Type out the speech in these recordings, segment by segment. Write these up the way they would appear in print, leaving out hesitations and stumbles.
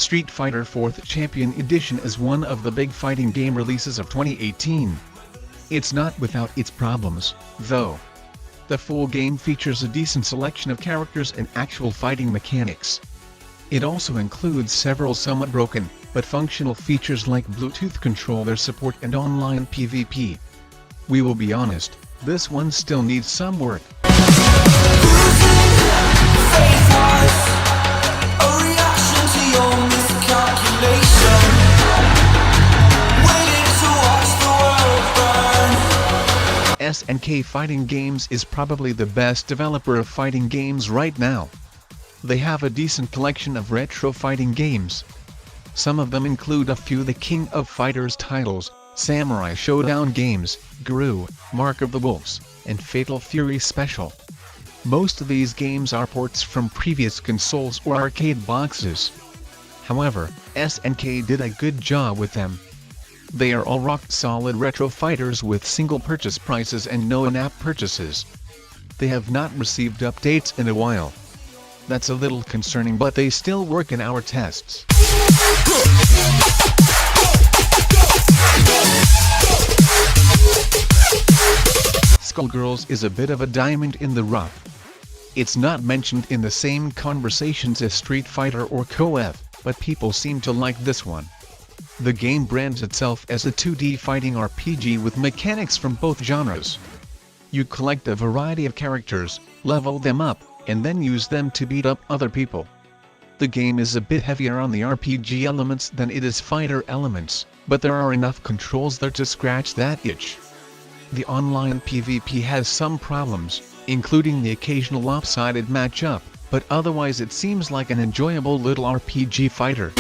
Street Fighter 4th Champion Edition is one of the big fighting game releases of 2018. It's not without its problems, though. The full game features a decent selection of characters and actual fighting mechanics. It also includes several somewhat broken, but functional features like Bluetooth controller support and online PvP. We will be honest, this one still needs some work. SNK Fighting Games is probably the best developer of fighting games right now. They have a decent collection of retro fighting games. Some of them include a few The King of Fighters titles, Samurai Showdown games, Guru, Mark of the Wolves, and Fatal Fury Special. Most of these games are ports from previous consoles or arcade boxes. However, SNK did a good job with them. They are all rock-solid retro fighters with single purchase prices and no in-app purchases. They have not received updates in a while. That's a little concerning, but they still work in our tests. Skullgirls is a bit of a diamond in the rough. It's not mentioned in the same conversations as Street Fighter or KOF, but people seem to like this one. The game brands itself as a 2D fighting RPG with mechanics from both genres. You collect a variety of characters, level them up, and then use them to beat up other people. The game is a bit heavier on the RPG elements than it is fighter elements, but there are enough controls there to scratch that itch. The online PvP has some problems, including the occasional lopsided matchup, but otherwise it seems like an enjoyable little RPG fighter.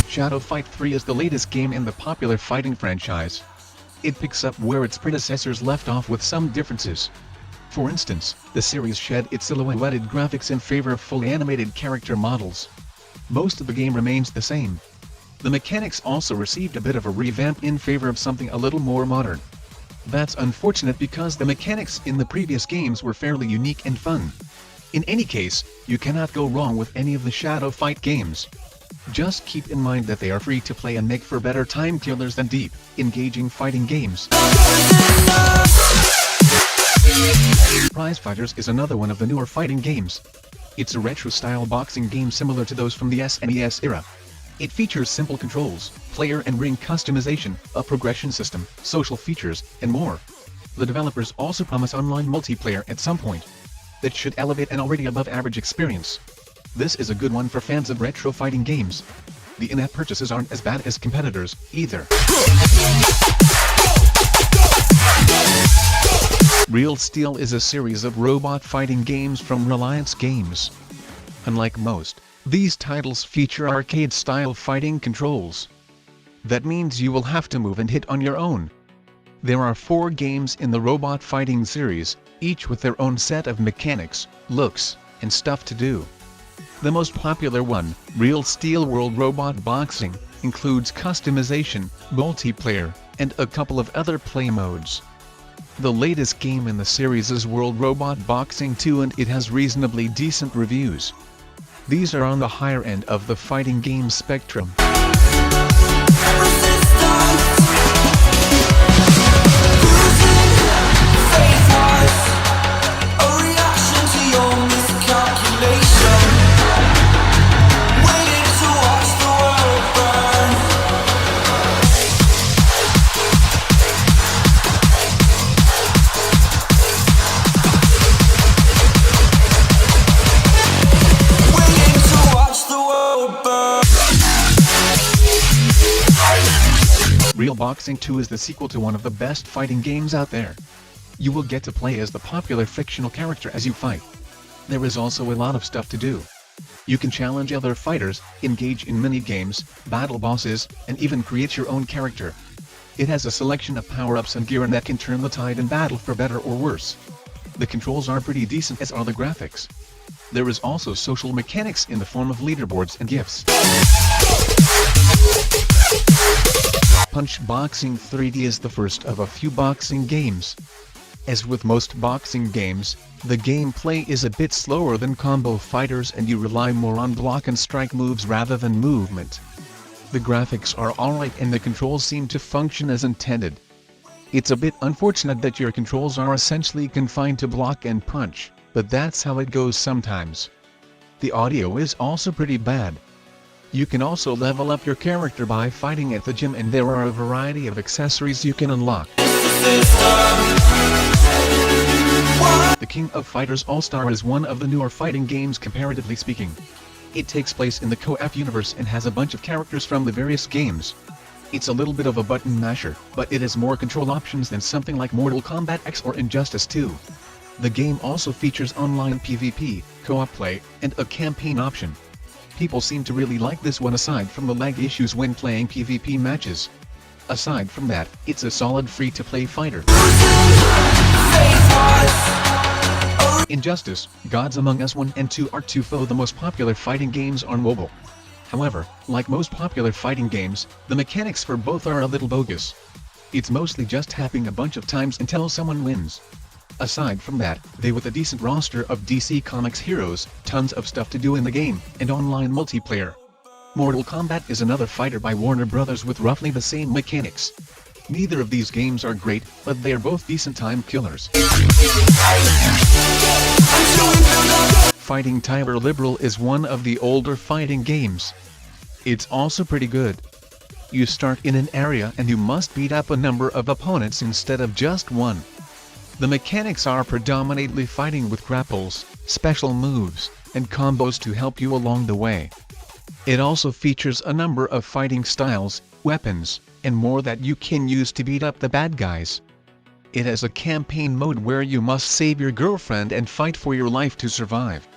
Shadow Fight 3 is the latest game in the popular fighting franchise. It picks up where its predecessors left off with some differences. For instance, the series shed its silhouetted graphics in favor of fully animated character models. Most of the game remains the same. The mechanics also received a bit of a revamp in favor of something a little more modern. That's unfortunate because the mechanics in the previous games were fairly unique and fun. In any case, you cannot go wrong with any of the Shadow Fight games. Just keep in mind that they are free to play and make for better time killers than deep, engaging fighting games. Prize Fighters is another one of the newer fighting games. It's a retro-style boxing game similar to those from the SNES era. It features simple controls, player and ring customization, a progression system, social features, and more. The developers also promise online multiplayer at some point that should elevate an already above-average experience. This is a good one for fans of retro fighting games. The in-app purchases aren't as bad as competitors, either. Real Steel is a series of robot fighting games from Reliance Games. Unlike most, these titles feature arcade-style fighting controls. That means you will have to move and hit on your own. There are 4 games in the robot fighting series, each with their own set of mechanics, looks, and stuff to do. The most popular one, Real Steel World Robot Boxing, includes customization, multiplayer, and a couple of other play modes. The latest game in the series is World Robot Boxing 2 and it has reasonably decent reviews. These are on the higher end of the fighting game spectrum. Real Boxing 2 is the sequel to one of the best fighting games out there. You will get to play as the popular fictional character as you fight. There is also a lot of stuff to do. You can challenge other fighters, engage in mini-games, battle bosses, and even create your own character. It has a selection of power-ups and gear that can turn the tide in battle for better or worse. The controls are pretty decent, as are the graphics. There is also social mechanics in the form of leaderboards and gifts. Punch Boxing 3D is the first of a few boxing games. As with most boxing games, the gameplay is a bit slower than Combo Fighters and you rely more on block and strike moves rather than movement. The graphics are alright and the controls seem to function as intended. It's a bit unfortunate that your controls are essentially confined to block and punch, but that's how it goes sometimes. The audio is also pretty bad. You can also level up your character by fighting at the gym, and there are a variety of accessories you can unlock. The King of Fighters All-Star is one of the newer fighting games comparatively speaking. It takes place in the KOF universe and has a bunch of characters from the various games. It's a little bit of a button masher, but it has more control options than something like Mortal Kombat X or Injustice 2. The game also features online PvP, co-op play, and a campaign option. People seem to really like this one aside from the lag issues when playing PvP matches. Aside from that, it's a solid free-to-play fighter. Injustice, Gods Among Us 1 and 2 are two of the most popular fighting games on mobile. However, like most popular fighting games, the mechanics for both are a little bogus. It's mostly just tapping a bunch of times until someone wins. Aside from that, they with a decent roster of DC Comics heroes, tons of stuff to do in the game, and online multiplayer. Mortal Kombat is another fighter by Warner Bros. With roughly the same mechanics. Neither of these games are great, but they are both decent time killers. Fighting Tyler Liberal is one of the older fighting games. It's also pretty good. You start in an area and you must beat up a number of opponents instead of just one. The mechanics are predominantly fighting with grapples, special moves, and combos to help you along the way. It also features a number of fighting styles, weapons, and more that you can use to beat up the bad guys. It has a campaign mode where you must save your girlfriend and fight for your life to survive.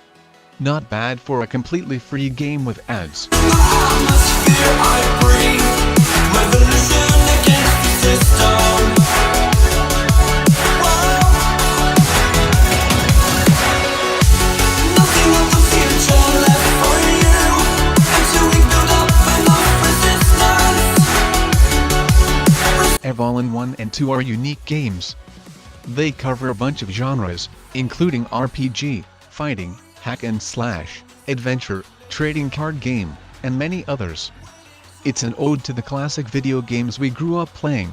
Not bad for a completely free game with ads. Evolin 1 and 2 are unique games. They cover a bunch of genres, including RPG, fighting, hack and slash, adventure, trading card game, and many others. It's an ode to the classic video games we grew up playing.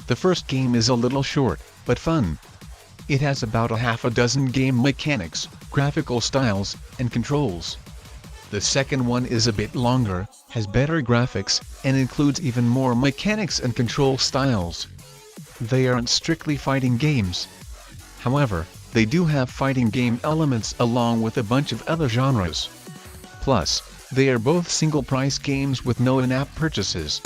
The first game is a little short, but fun. It has about a half a dozen game mechanics, graphical styles, and controls. The second one is a bit longer, has better graphics, and includes even more mechanics and control styles. They aren't strictly fighting games. However, they do have fighting game elements along with a bunch of other genres. Plus, they are both single-price games with no in-app purchases.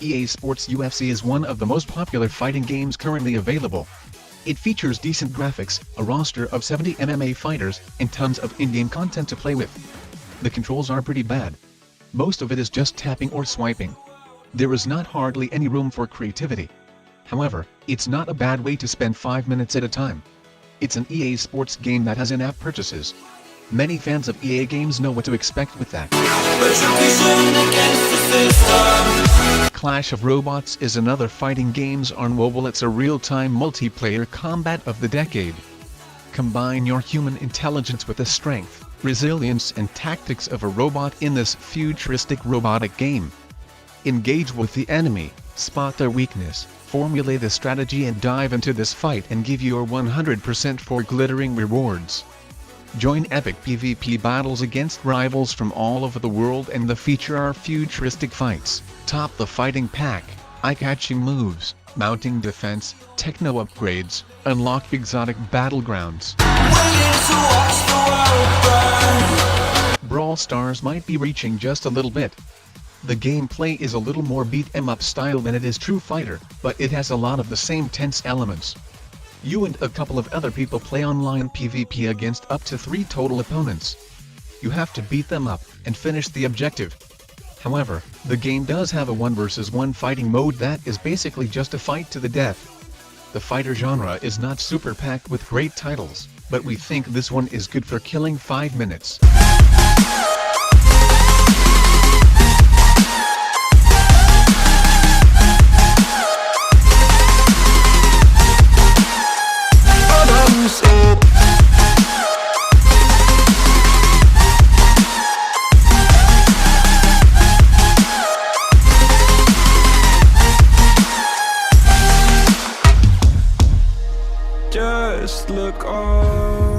EA Sports UFC is one of the most popular fighting games currently available. It features decent graphics, a roster of 70 MMA fighters, and tons of in-game content to play with. The controls are pretty bad. Most of it is just tapping or swiping. There is not hardly any room for creativity. However, it's not a bad way to spend 5 minutes at a time. It's an EA Sports game that has in-app purchases. Many fans of EA games know what to expect with that. Clash of Robots is another fighting games on mobile. It's a real-time multiplayer combat of the decade. Combine your human intelligence with the strength, resilience and tactics of a robot in this futuristic robotic game. Engage with the enemy, spot their weakness, formulate a strategy and dive into this fight and give your 100% for glittering rewards. Join epic PvP battles against rivals from all over the world, and the feature are futuristic fights, top the fighting pack, eye-catching moves, mounting defense, techno upgrades, unlock exotic battlegrounds. Brawl Stars might be reaching just a little bit. The gameplay is a little more beat-em-up style than it is True Fighter, but it has a lot of the same tense elements. You and a couple of other people play online PvP against up to 3 total opponents. You have to beat them up and finish the objective. However, the game does have a 1 vs 1 fighting mode that is basically just a fight to the death. The fighter genre is not super packed with great titles, but we think this one is good for killing 5 minutes. Just look on.